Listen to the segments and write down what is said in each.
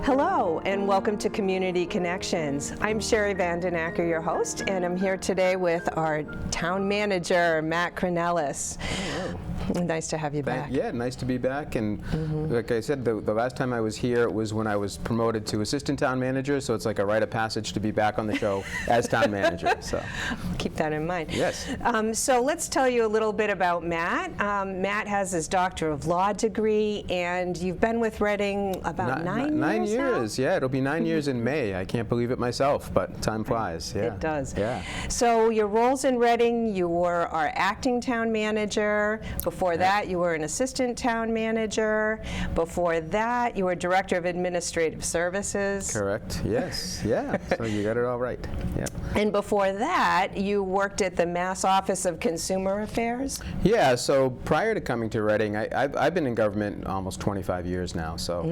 Hello and welcome to Community Connections. I'm Sherry Vanden Acker, your host, and I'm here today with our town manager, Matt Kraunelis. Nice to have you back. Yeah, nice to be back. And like I said, the last time I was here was when I was promoted to assistant town manager, so it's like a rite of passage to be back on the show as town manager. So keep that in mind. Yes. So let's tell you a little bit about Matt. Matt has his Doctor of Law degree, and you've been with Reading about 9 years now? Yeah, it'll be 9 years in May. I can't believe it myself, but time flies. Yeah. It does. Yeah. So your roles in Reading, you were our acting town manager. Before that, you were an assistant town manager. Before that, you were director of administrative services. Correct. Yes. Yeah. So you got it all right. Yeah. And before that, you worked at the Mass Office of Consumer Affairs? Yeah, so prior to coming to Reading, I've been in government almost 25 years now. So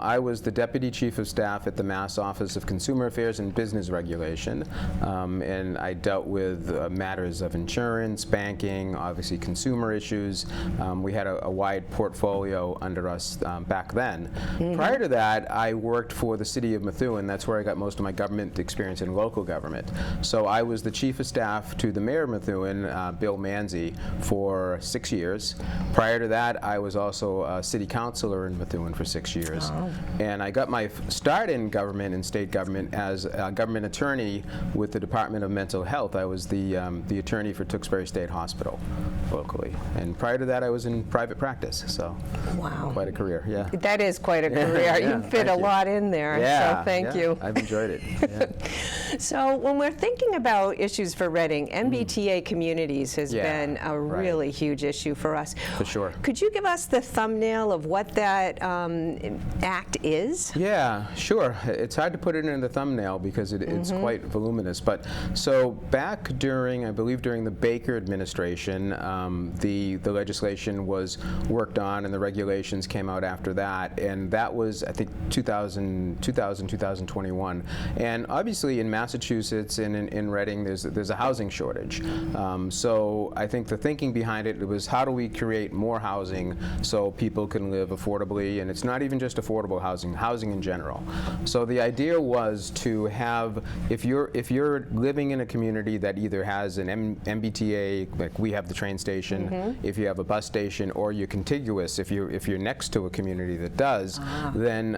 I was the Deputy Chief of Staff at the Mass Office of Consumer Affairs and Business Regulation. And I dealt with matters of insurance, banking, obviously consumer issues. We had a wide portfolio under us back then. Prior to that, I worked for the City of Methuen. That's where I got most of my government experience in local government. So I was the Chief of Staff to the Mayor of Methuen, Bill Manzi, for 6 years. Prior to that, I was also a City Councilor in Methuen for 6 years. Oh. And I got my start in government and state government as a government attorney with the Department of Mental Health. I was the attorney for Tewksbury State Hospital locally. And prior to that, I was in private practice. So wow, quite a career. Yeah. That is quite a career. Yeah, you fit a lot in there. Yeah, so thank you. I've enjoyed it. Yeah. So when we're thinking about issues for Reading, MBTA communities has been a really huge issue for us. For sure. Could you give us the thumbnail of what that act is? Yeah, sure. It's hard to put it in the thumbnail because it's quite voluminous. But so back during, I believe during the Baker administration, the legislation was worked on and the regulations came out after that. And that was, I think, 2021. And obviously in Massachusetts and in Reading, there's a housing shortage. So I think the thinking behind it was how do we create more housing so people can live affordably, and it's not even just affordable housing in general. So the idea was to have, if you're living in a community that either has an MBTA, like we have the train station, if you have a bus station, or you're contiguous, if you're next to a community that does, then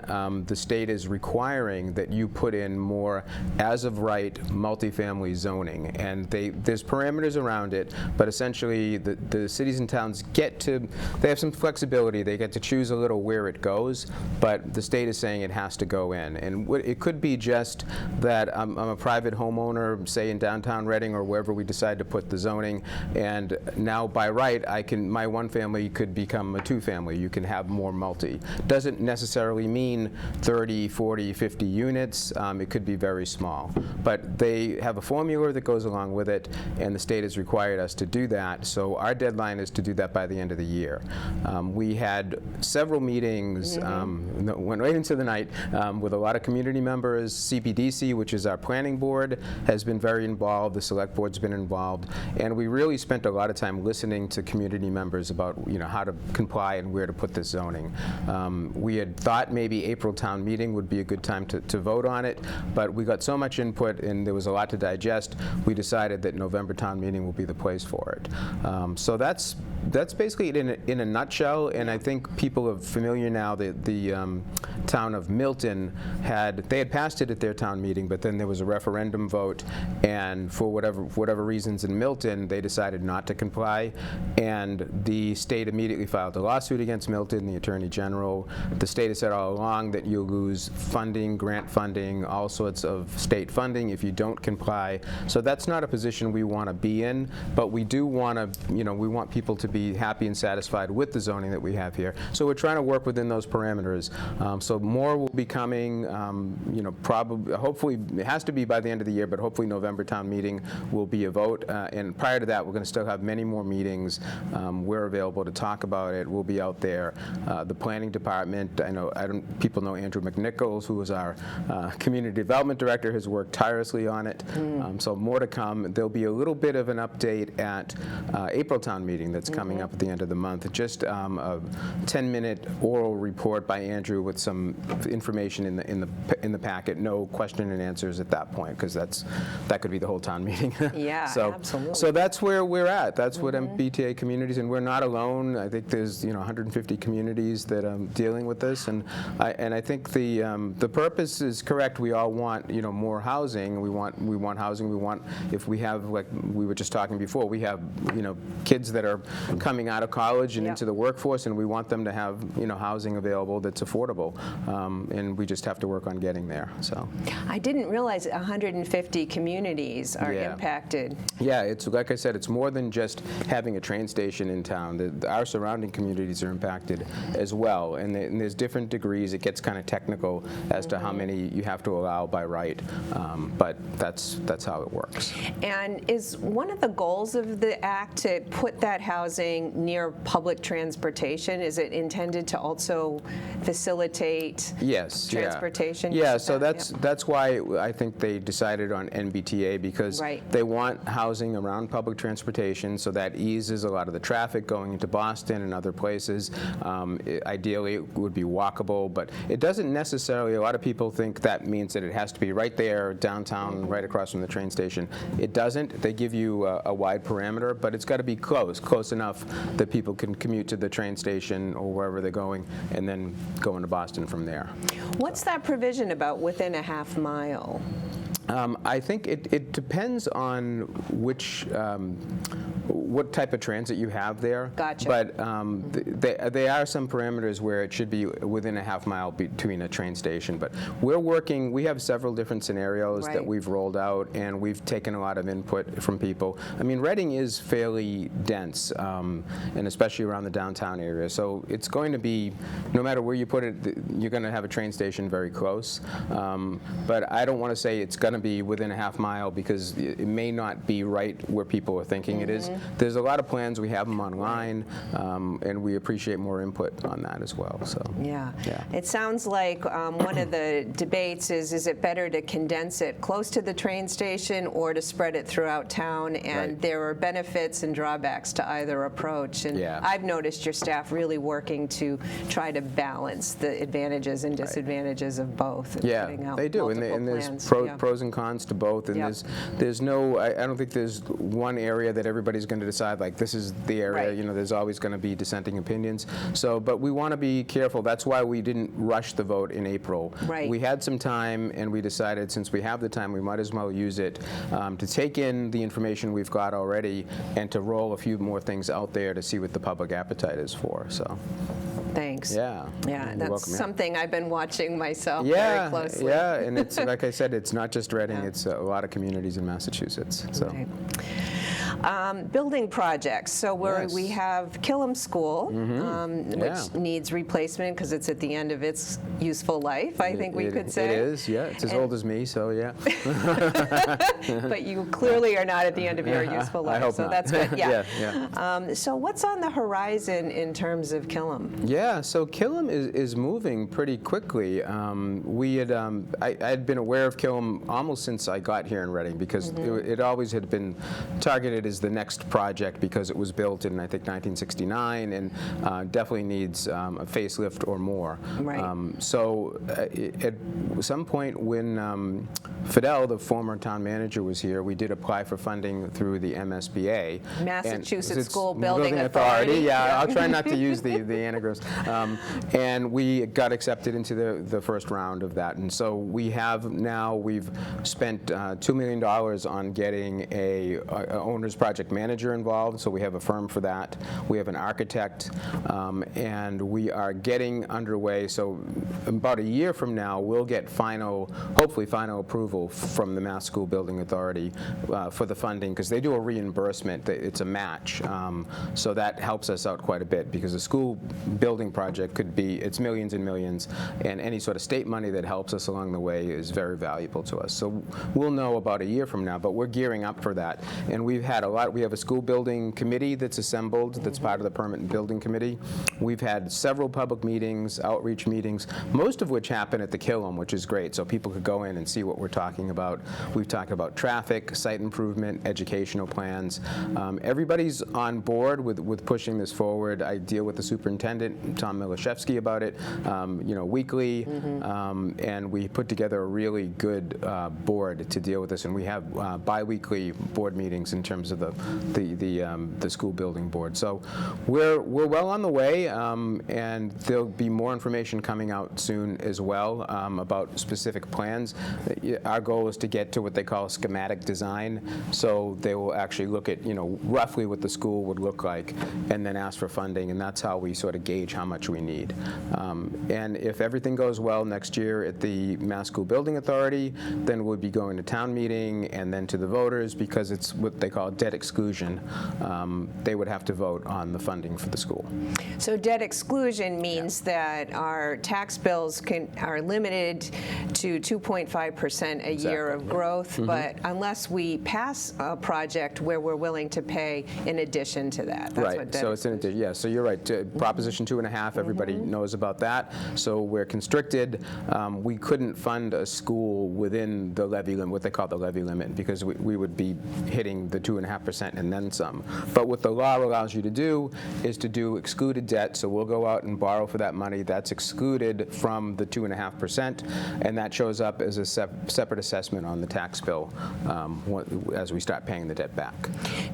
the state is requiring that you put in more as of right multifamily zoning, and there's parameters around it, but essentially the cities and towns they have some flexibility. They get to choose a little where it goes, but the state is saying it has to go in. And it could be just that I'm a private homeowner, say in downtown Reading or wherever we decide to put the zoning, and now by right my one family could become a two family. You can have more multi. Doesn't necessarily mean 30, 40, 50 units. It could be very small. But they have a formula that goes along with it, and the state has required us to do that. So our deadline is to do that by the end of the year. We had several meetings, went right into the night, with a lot of community members. CPDC, which is our planning board, has been very involved. The select board's been involved. And we really spent a lot of time listening to community members about how to comply and where to put this zoning. We had thought maybe April town meeting would be a good time to vote on it, but we got so much input and there was a lot to digest, we decided that November town meeting will be the place for it. So that's basically it in a nutshell, and I think people are familiar now that the town of Milton had passed it at their town meeting, but then there was a referendum vote, and for whatever reasons in Milton, they decided not to comply, and the state immediately filed a lawsuit against Milton, the Attorney General. The state has said all along that you'll lose funding, grant funding, all sorts of state funding if you don't comply. So that's not a position we want to be in, but we do want to, we want people to be happy and satisfied with the zoning that we have here. So we're trying to work within those parameters. So more will be coming, probably, hopefully, it has to be by the end of the year, but hopefully November town meeting will be a vote. And prior to that, we're going to still have many more meetings. We're available to talk about it. We'll be out there. The planning department, people know Andrew McNichols, who is our community development director, has worked tirelessly on it. So more to come. There'll be a little bit of an update at April town meeting that's coming coming up at the end of the month. Just a 10-minute oral report by Andrew with some information in the packet. No question and answers at that point, because that could be the whole town meeting. Yeah, so, absolutely. So that's where we're at. That's what MBTA communities, and we're not alone. I think there's 150 communities that are dealing with this, and I think the purpose is correct. We all want more housing. We want housing. We want, if we have, like we were just talking before, we have kids that are coming out of college and into the workforce, and we want them to have housing available that's affordable, and we just have to work on getting there. So I didn't realize 150 communities are impacted. Yeah, it's like I said, it's more than just having a train station in town. Our surrounding communities are impacted as well, and there's different degrees. It gets kind of technical as to how many you have to allow by right, but that's how it works. And is one of the goals of the act to put that housing near public transportation? Is it intended to also facilitate transportation? Yeah, so that's why I think they decided on NBTA, because they want housing around public transportation, so that eases a lot of the traffic going into Boston and other places. Ideally, it would be walkable, but it doesn't necessarily. A lot of people think that means that it has to be right there downtown, right across from the train station. It doesn't. They give you a wide parameter, but it's got to be close enough that people can commute to the train station or wherever they're going, and then go into Boston from there. What's that provision about within a half mile? I think it depends on what type of transit you have there. Gotcha. But there are some parameters where it should be within a half mile between a train station. But we have several different scenarios that we've rolled out, and we've taken a lot of input from people. I mean, Reading is fairly dense, and especially around the downtown area. So it's going to be, no matter where you put it, you're going to have a train station very close. But I don't want to say it's going to be within a half mile, because it may not be right where people are thinking it is. There's a lot of plans. We have them online, and we appreciate more input on that as well. So yeah. It sounds like one of the debates is it better to condense it close to the train station or to spread it throughout town? And there are benefits and drawbacks to either approach. And I've noticed your staff really working to try to balance the advantages and disadvantages of both. Yeah, they do, and there's pros and cons to both. And there's no. I don't think there's one area that everybody's going to decide, like, this is the area. There's always going to be dissenting opinions. So, but we want to be careful. That's why we didn't rush the vote in April. We had some time, and we decided, since we have the time, we might as well use it to take in the information we've got already, and to roll a few more things out there to see what the public appetite is for. So. Thanks. Yeah, that's welcome, something I've been watching myself very closely. Yeah, and it's like I said, it's not just Reading; it's a lot of communities in Massachusetts. So. Building projects. So we have Killam School, which needs replacement because it's at the end of its useful life, I think we could say. It is, yeah. It's as old as me, so yeah. But you clearly are not at the end of your useful life, I hope so not. that's good. Yeah. So what's on the horizon in terms of Killam? Yeah, so Killam is moving pretty quickly. I had been aware of Killam almost since I got here in Reading, because it always had been targeted as the next project, because it was built in, I think, 1969, and definitely needs a facelift or more. So at some point when Fidel, the former town manager, was here, we did apply for funding through the MSBA. Massachusetts School Building Authority. Yeah, I'll try not to use the anagrams. And we got accepted into the first round of that. And so we've spent $2 million on getting a owner's project manager involved, so we have a firm for that. We have an architect, and we are getting underway. So about a year from now, we'll get hopefully final approval from the Mass School Building Authority for the funding, because they do a reimbursement. It's a match, so that helps us out quite a bit, because a school building project it's millions and millions, and any sort of state money that helps us along the way is very valuable to us. So we'll know about a year from now, but we're gearing up for that, and we've had had a lot. We have a school building committee that's assembled that's part of the permanent building committee. We've had several public meetings, outreach meetings, most of which happen at the Killam, which is great, so people could go in and see what we're talking about. We've talked about traffic, site improvement, educational plans. Everybody's on board with pushing this forward. I deal with the superintendent, Tom Milashevsky, about it, weekly, and we put together a really good board to deal with this, and we have bi-weekly board meetings in terms of the school building board. So we're well on the way, and there'll be more information coming out soon as well about specific plans. Our goal is to get to what they call a schematic design, so they will actually look at roughly what the school would look like, and then ask for funding, and that's how we sort of gauge how much we need. And if everything goes well next year at the Mass School Building Authority, then we'll be going to town meeting and then to the voters, because it's what they call debt exclusion. They would have to vote on the funding for the school. So debt exclusion means that our tax bills are limited to 2.5% a year of growth, but unless we pass a project where we're willing to pay in addition to that. That's what debt so it's in addition. Yeah, so you're right. Proposition 2.5, everybody knows about that. So we're constricted. We couldn't fund a school within the levy limit, what they call the levy limit, because we would be hitting the 2.5% and then some. But what the law allows you to do is to do excluded debt. So we'll go out and borrow for that money. That's excluded from the 2.5%, and that shows up as a separate assessment on the tax bill as we start paying the debt back.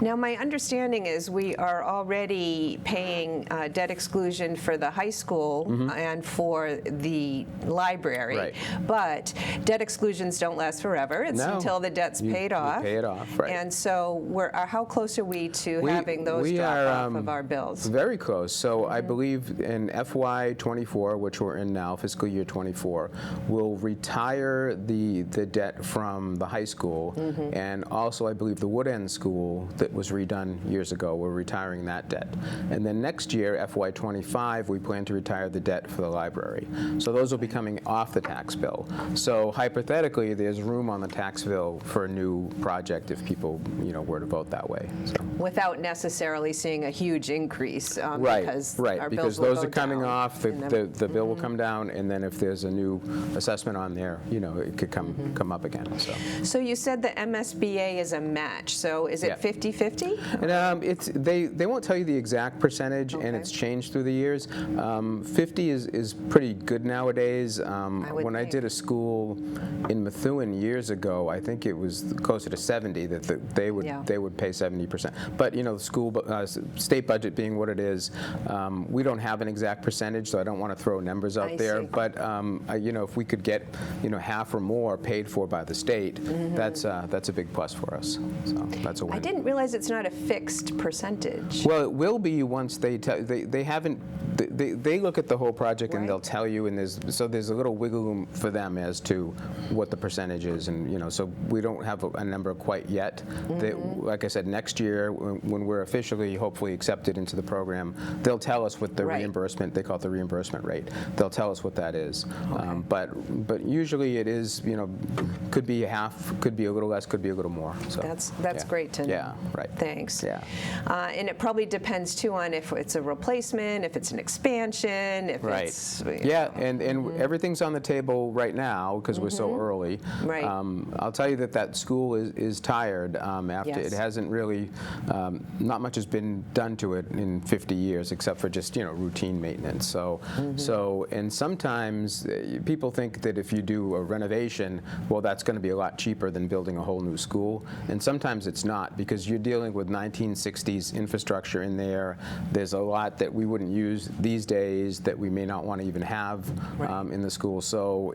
Now, my understanding is we are already paying debt exclusion for the high school and for the library. Right. But debt exclusions don't last forever. It's until the debt's paid off. You pay it off, right. And so how close are we to having those drop off of our bills? Very close. So I believe in FY24, which we're in now, fiscal year 24, we'll retire the debt from the high school, and also I believe the Wood End School that was redone years ago, we're retiring that debt. And then next year, FY25, we plan to retire the debt for the library. So those will be coming off the tax bill. So hypothetically, there's room on the tax bill for a new project if people, were to vote that way. So. Without necessarily seeing a huge increase, because our because bills will those go are coming down. off, the bill will come down, and then if there's a new assessment on there, it could come up again. So you said the MSBA is a match. So is it 50-50? And they won't tell you the exact percentage, and it's changed through the years. 50 is pretty good nowadays. When I did a school in Methuen years ago, I think it was closer to 70 that they would pay 70%. But the school state budget being what it is, we don't have an exact percentage, so I don't want to throw numbers out there. But if we could get half or more paid for by the state, that's a big plus for us. So that's a win. I didn't realize it's not a fixed percentage. Well, it will be once they haven't. They look at the whole project and they'll tell you, and there's a little wiggle room for them as to what the percentage is, and so we don't have a number quite yet. Like I said, next year when we're officially hopefully accepted into the program, they'll tell us what the reimbursement, they call it the reimbursement rate. They'll tell us what that is. But usually it is, could be half, could be a little less, could be a little more. So that's great to know. Yeah, right. Thanks. Yeah. And it probably depends too on if it's a replacement, if it's an expansion, if it's and everything's on the table right now because we're so early. Right. I'll tell you that school is tired after it hasn't really not much has been done to it in 50 years except for just routine maintenance. So and sometimes people think that if you do a renovation, well, that's going to be a lot cheaper than building a whole new school, and sometimes it's not, because you're dealing with 1960s infrastructure in there. There's a lot that we wouldn't use these days that we may not want to even have in the school. So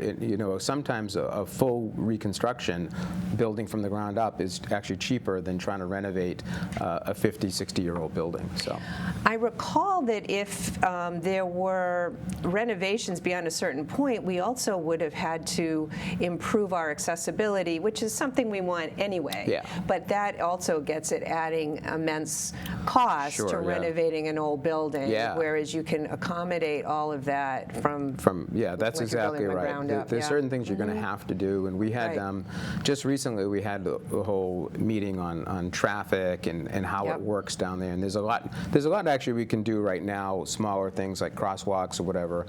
sometimes a full reconstruction, building from the ground up, is actually cheaper than trying to renovate a 50, 60-year-old building. So I recall that if there were renovations beyond a certain point, we also would have had to improve our accessibility, which is something we want anyway. Yeah. But that also gets at adding immense cost to renovating an old building, whereas you can accommodate all of that from that's exactly right. There's certain things you're going to have to do, and we had just recently we had a whole meeting on on traffic and how Yep. it works down there. And there's a lot actually we can do right now, smaller things like crosswalks or whatever.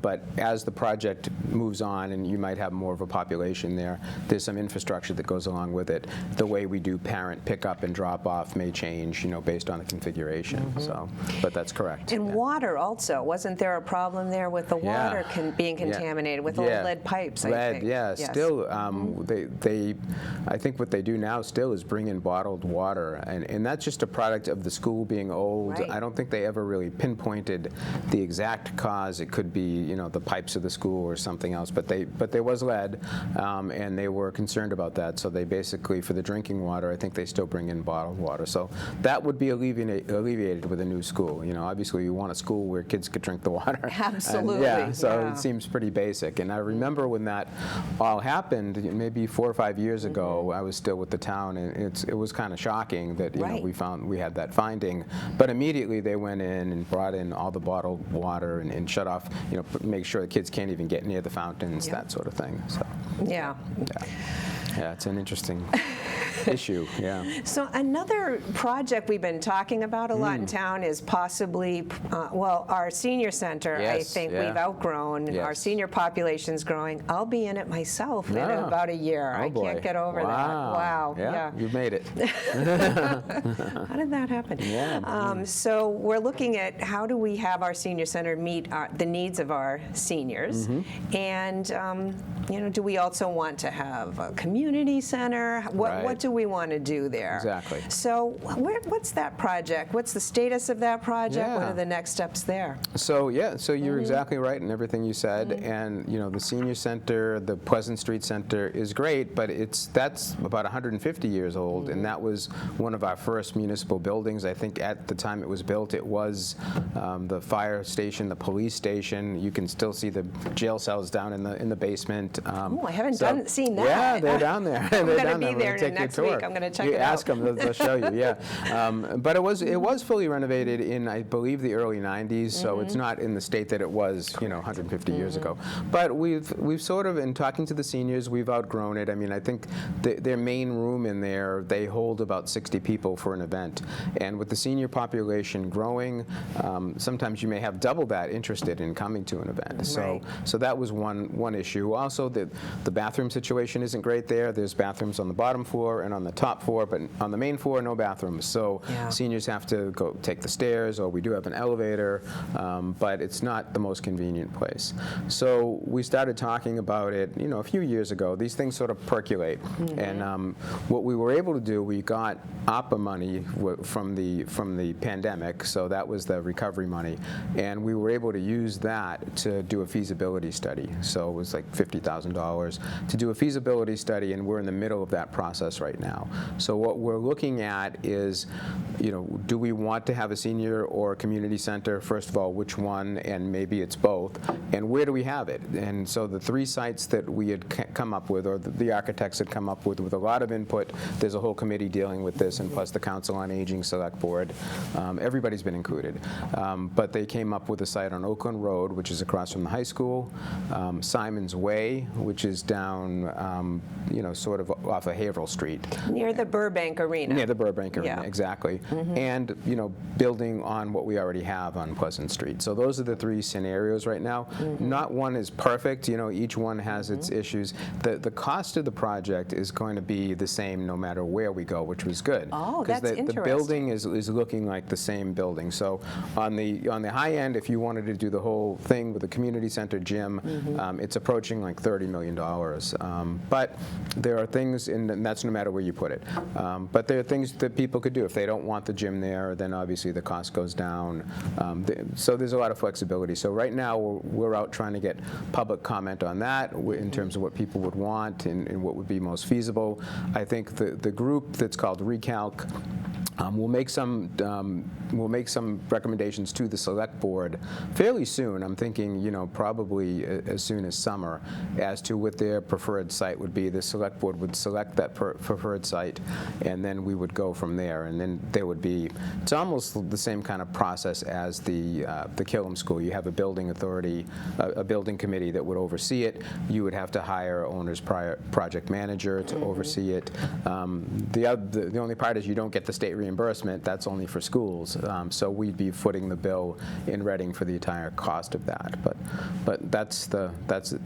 But as the project moves on and you might have more of a population there, there's some infrastructure that goes along with it. The way we do parent pickup and drop off may change, based on the configuration. So, but that's correct. And yeah. water also, wasn't there a problem there with the water being contaminated with old lead pipes? I think. Yeah. Yes. Still, I think what they do now still is bring in bottled water, and that's just a product of the school being old. Right. I don't think they ever really pinpointed the exact cause. It could be, the pipes of the school or something else, but there was lead, and they were concerned about that. So they basically, for the drinking water, I think they still bring in bottled water. So that would be alleviated with a new school. Obviously you want a school where kids could drink the water. Absolutely. And it seems pretty basic. And I remember when that all happened, maybe 4 or 5 years ago, I was still with the town, and it was kind of shocking that we had that finding. But immediately they went in and brought in all the bottled water and shut off, make sure the kids can't even get near the fountains, that sort of thing. So Yeah. Yeah, it's an interesting issue. Yeah. So another project we've been talking about a lot in town is possibly, our senior center. I Yes, think yeah. we've outgrown. Yes. Our senior population's growing. I'll be in it myself in about a year. Oh, I boy. can't get over that. Wow. Yeah, you've made it. How did that happen? Yeah. So we're looking at how do we have our senior center meet the needs of our seniors, and do we also want to have a community center? What do we want to do there? Exactly. So what's that project? What's the status of that project? What Yeah. are the next steps there? So you're exactly right in everything you said, and the senior center, the Pleasant Street Center is great, but that's about 150 years old, and that was one of our first municipal buildings. I think at the time it was built, it was the fire station, the police station. You can still see the jail cells down in the basement. Oh, I haven't seen that. Yeah, they're down there. I'm They're going to down be there. there We'll take next you a tour. week. I'm going to check You it out. ask them, they'll show you. Yeah, but it was fully renovated in, I believe, the early '90s. So it's not in the state that it was, 150 years ago. But we've sort of, in talking to the seniors, we've outgrown it. I mean, I think their main room in there, they hold about 60 people for an event, and with the senior population growing, sometimes you may have double that interested in coming to an event. So that was one issue. Also, the bathroom situation isn't great there. There's bathrooms on the bottom floor and on the top floor, but on the main floor, no bathrooms. So seniors have to go take the stairs, or we do have an elevator, but it's not the most convenient place. So we started talking about it, a few years ago. These things sort of percolate, and what we were able to do, we got APA money from the pandemic, so that was the recovery money, and we were able to use that to do a feasibility study. So it was like $50,000 to do a feasibility study, and we're in the middle of that process right now. So what we're looking at is, do we want to have a senior or a community center? First of all, which one? And maybe it's both. And where do we have it? And so the 3 sites that we had come up with, or the architects had come up with a lot of input. There's a whole committee dealing with this, and plus the Council on Aging Select Board. Everybody's been included. But they came up with a site on Oakland Road, which is across from the high school, Simon's Way, which is down, sort of off of Haverhill Street. Near the Burbank Arena. Near the Burbank Arena, Yeah. exactly. And, building on what we already have on Pleasant Street. So those are the 3 scenarios right now. Not one is perfect, each one has its issues. The cost of the project is going to be the same no matter where we go, which was good. Oh, that's the interesting. building is looking like the same building. So on the high end, if you wanted to do the whole thing with the community center gym, it's approaching like $30 million. But there are things, and that's no matter where you put it. But there are things that people could do. If they don't want the gym there, then obviously the cost goes down. So there's a lot of flexibility. So right now we're out trying to get public comment on that in terms of what people would want and what would be most feasible. I think the group that's called Recalc We'll make some recommendations to the select board fairly soon. I'm thinking, probably as soon as summer, as to what their preferred site would be. The select board would select that preferred site, and then we would go from there. And then there would be, it's almost the same kind of process as the Killam School. You have a building authority, a building committee that would oversee it. You would have to hire owner's project manager to oversee it. The only part is you don't get the state reimbursement. That's only for schools. So we'd be footing the bill in Reading for the entire cost of that. But that's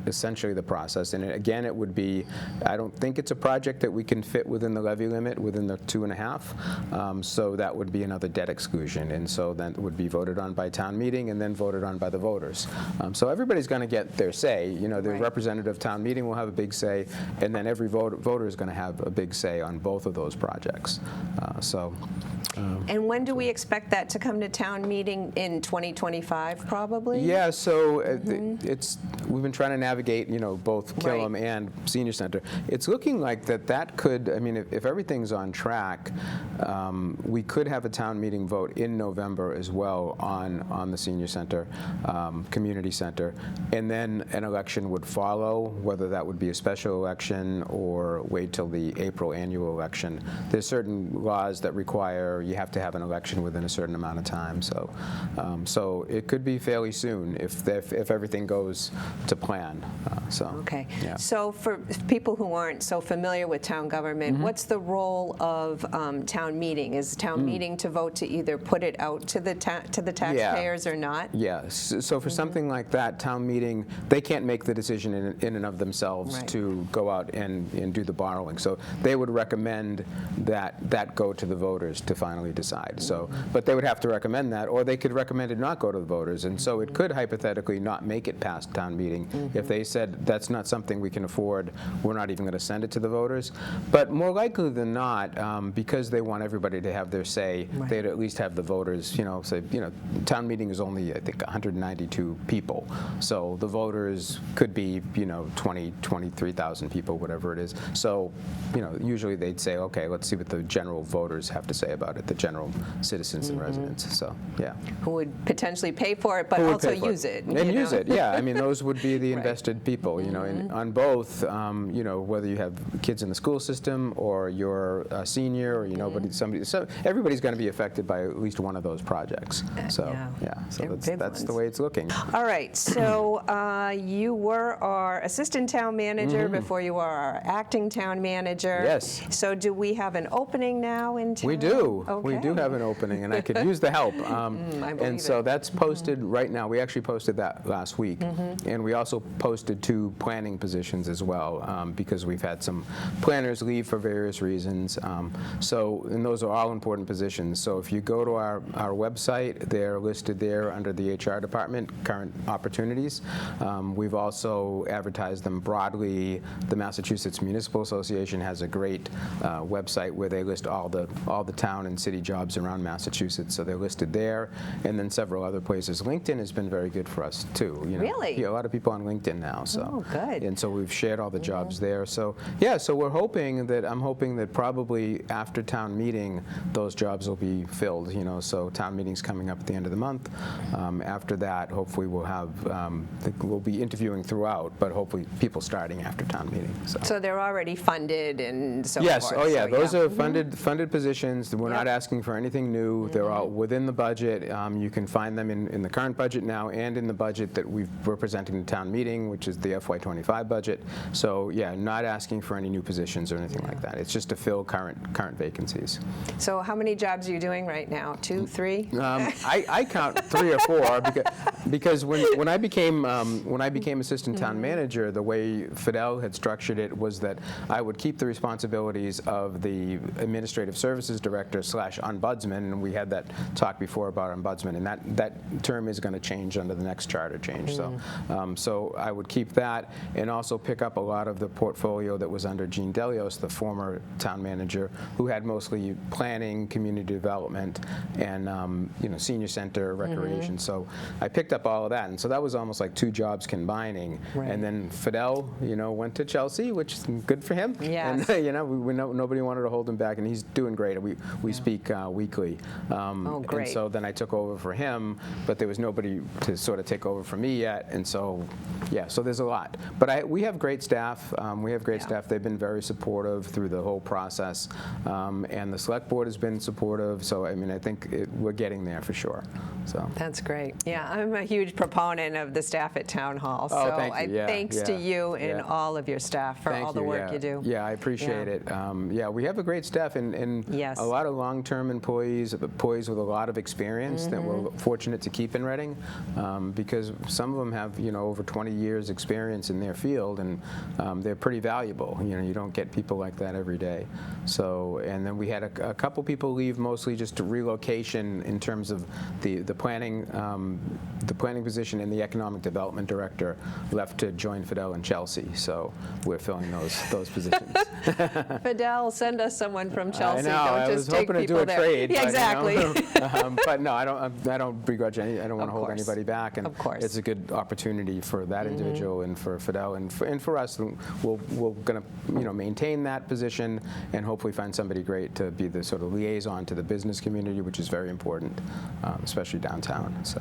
essentially the process. And again, it would be, I don't think it's a project that we can fit within the levy limit, within the 2.5. So that would be another debt exclusion. And so then it would be voted on by town meeting and then voted on by the voters. So everybody's going to get their say. The Right. representative town meeting will have a big say, and then every voter is going to have a big say on both of those projects. And when do we expect that to come to town meeting? In 2025, probably? Yeah, so we've been trying to navigate, both Right. Killam and Senior Center. It's looking like that could, if everything's on track, we could have a town meeting vote in November as well on the Senior Center, Community Center, and then an election would follow, whether that would be a special election or wait till the April annual election. There's certain laws that require you have to have an election within a certain amount of time. So it could be fairly soon if everything goes to plan. Okay. Yeah. So for people who aren't so familiar with town government, what's the role of town meeting? Is town meeting to vote to either put it out to the taxpayers or not? Yes. So for something like that, town meeting, they can't make the decision in and of themselves Right. to go out and do the borrowing. So they would recommend that go to the voters to finally decide. So, but they would have to recommend that, or they could recommend it not go to the voters. And so it could hypothetically not make it past town meeting if they said that's not something we can afford. We're not even going to send it to the voters. But more likely than not, because they want everybody to have their say, Right. they'd at least have the voters. Say, town meeting is only I think 192 people. So the voters could be 23,000 people, whatever it is. So usually they'd say, okay, let's see what the general voters have to say about it, the general citizens and residents. So yeah. Who would potentially pay for it, but Who would also pay for use it. And use it, yeah. Those would be the Right. invested people, and on both, whether you have kids in the school system or you're a senior or somebody, so everybody's going to be affected by at least one of those projects. So so They're big that's the ones. way it's looking. All right, so you were our assistant town manager before you were our acting town manager. Yes. So do we have an opening now in town? We do. Okay. We do have an opening, and I could use the help. I believe and so it. that's posted right now. We actually posted that last week. And we also posted 2 planning positions as well, because we've had some planners leave for various reasons. And those are all important positions. So if you go to our website, they're listed there under the HR department, current opportunities. We've also advertised them broadly. The Massachusetts Municipal Association has a great website where they list all the town and city jobs around Massachusetts, so they're listed there, and then several other places. LinkedIn has been very good for us too. Really? Yeah, a lot of people on LinkedIn now. So. Oh, good. And so we've shared all the jobs there. So so I'm hoping that probably after town meeting, those jobs will be filled. So town meeting's coming up at the end of the month. After that, hopefully we'll be interviewing throughout, but hopefully people starting after town meeting. So they're already funded and so Yes. forth. Oh, yeah. So, Those are funded positions. We're not Yep. asking for anything new. They're all within the budget. You can find them in the current budget now and in the budget that we're presenting to town meeting, which is the FY25 budget. So yeah, not asking for any new positions or anything like that. It's just to fill current vacancies. So how many jobs are you doing right now? 2, 3? I count 3 or 4 because when I became assistant town manager, the way Fidel had structured it was that I would keep the responsibilities of the administrative services director / ombudsman, and we had that talk before about ombudsman, and that term is going to change under the next charter change. So I would keep that and also pick up a lot of the portfolio that was under Gene Delios, the former town manager, who had mostly planning, community development, and senior center, recreation. So I picked up all of that, and so that was almost like 2 jobs combining. Right. And then Fidel, went to Chelsea, which is good for him. Yes. And we know nobody wanted to hold him back, and he's doing great. we speak weekly. great. And so then I took over for him, but there was nobody to sort of take over for me yet, and so, yeah, so there's a lot. But we have great staff. We have great staff. They've been very supportive through the whole process, and the select board has been supportive, so I mean, I think we're getting there for sure. So That's great. Yeah, I'm a huge proponent of the staff at Town Hall. Oh, So thank you. Yeah, thanks to yeah, you and yeah. all of your staff for Thank all the you, work yeah. you do. Yeah, I appreciate it. Yeah, we have a great staff and Yes. a lot of long-term employees with a lot of experience that we're fortunate to keep in Reading, because some of them have, you know, over 20 years experience in their field, and they're pretty valuable. You know, you don't get people like that every day. So, and then we had a couple people leave, mostly just to relocation in terms of the planning position, and the economic development director left to join Fidel and Chelsea. So we're filling those positions. Fidel, send us someone from Chelsea. I know. Don't I just was take hoping to do people a there. trade. Yeah, but, exactly. You know, but no, I don't begrudge any. I don't want to hold course. anybody back. And Of course. it's a good opportunity for that individual and for Fidel and for us. We're going to, you know, maintain that position and hopefully find somebody great to be the sort of liaison to the business community, which is very important, especially downtown. So.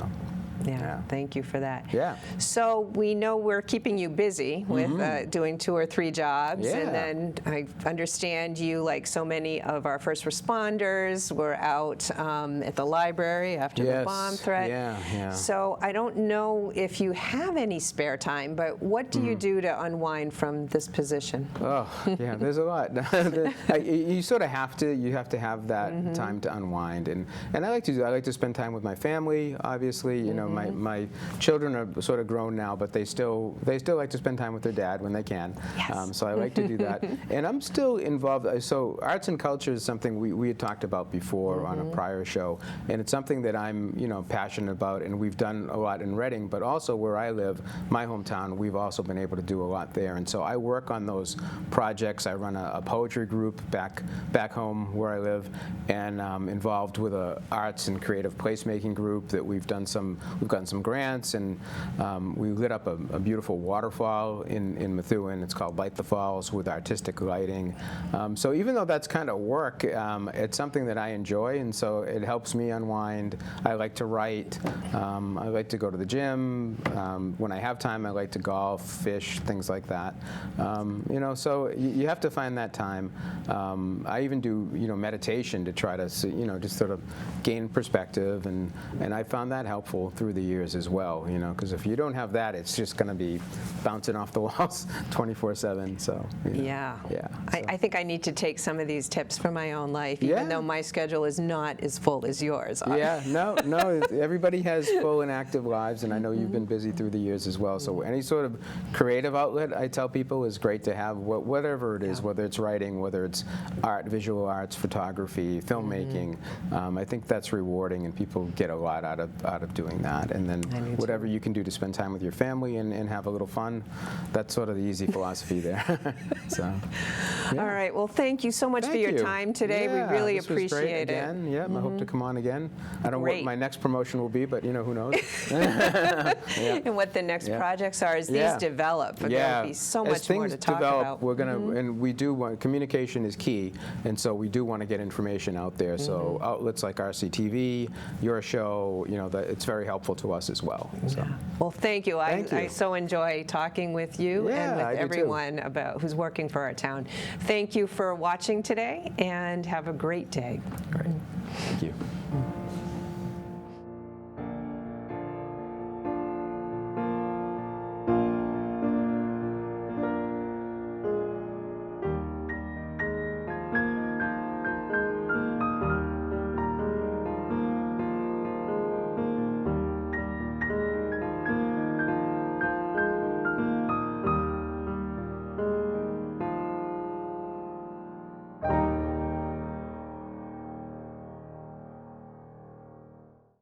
Yeah, thank you for that. Yeah. So we know we're keeping you busy with doing 2 or 3 jobs. Yeah. And then I understand you, like so many of our first responders, were out at the library after the Yes. bomb threat. Yeah. So I don't know if you have any spare time, but what do you do to unwind from this position? Oh, yeah, there's a lot. You sort of have to. You have to have that time to unwind, and I like to do. I like to spend time with my family. Obviously, you know, my children are sort of grown now, but they still like to spend time with their dad when they can. Yes. So I like to do that, and I'm still involved. So arts and culture is something we had talked about before on a prior show, and it's something that I'm, you know, passionate about, and we've done a lot in Reading, but also where I live, my hometown, we've also been able to do a lot there, and so I work on those projects. I run a poetry group back home where I live, and involved with a arts and creative placemaking group that we've gotten some grants, and we lit up a beautiful waterfall in Methuen. It's called Light the Falls, with artistic lighting. So even though that's kind of work, it's something that I enjoy, and so it helps me unwind. I like to write. I like to go to the gym. When I have time, I like to golf, fish, things like that. You know, so you have to find that time. I even do, you know, meditation to try to, you know, just sort of gain perspective, and I found that helpful through the years as well, you know, because if you don't have that, it's just going to be bouncing off the walls 24/7. So you know, Yeah. So. I think I need to take some of these tips for my own life, even though my schedule is not as full as yours. Yeah, no, everybody has full and active lives, and I know you've been busy through the years as well. So any sort of creative outlet, I tell people, is great to have, whatever it is, whether it's writing, whether it's art, visual arts, photography, filmmaking. I think that's rewarding, and people get a lot out of doing that. And then whatever you can do to spend time with your family and have a little fun, that's sort of the easy philosophy there. So, yeah. All right. Well, thank you so much for your time today. Yeah, we really this was great appreciate it. again. Yeah, I hope to come on again. I don't know what my next promotion will be, but you know, who knows? And what the next projects are as these develop. There will be so much more to talk about. We're gonna, and we do want, communication is key, and so we do want to get information out there. So outlets like RCTV, your show, you know, it's very helpful to us as well. So. Well, thank you. I so enjoy talking with you and with everyone about who's working for our town. Thank you for watching today, and have a great day. Great. Thank you.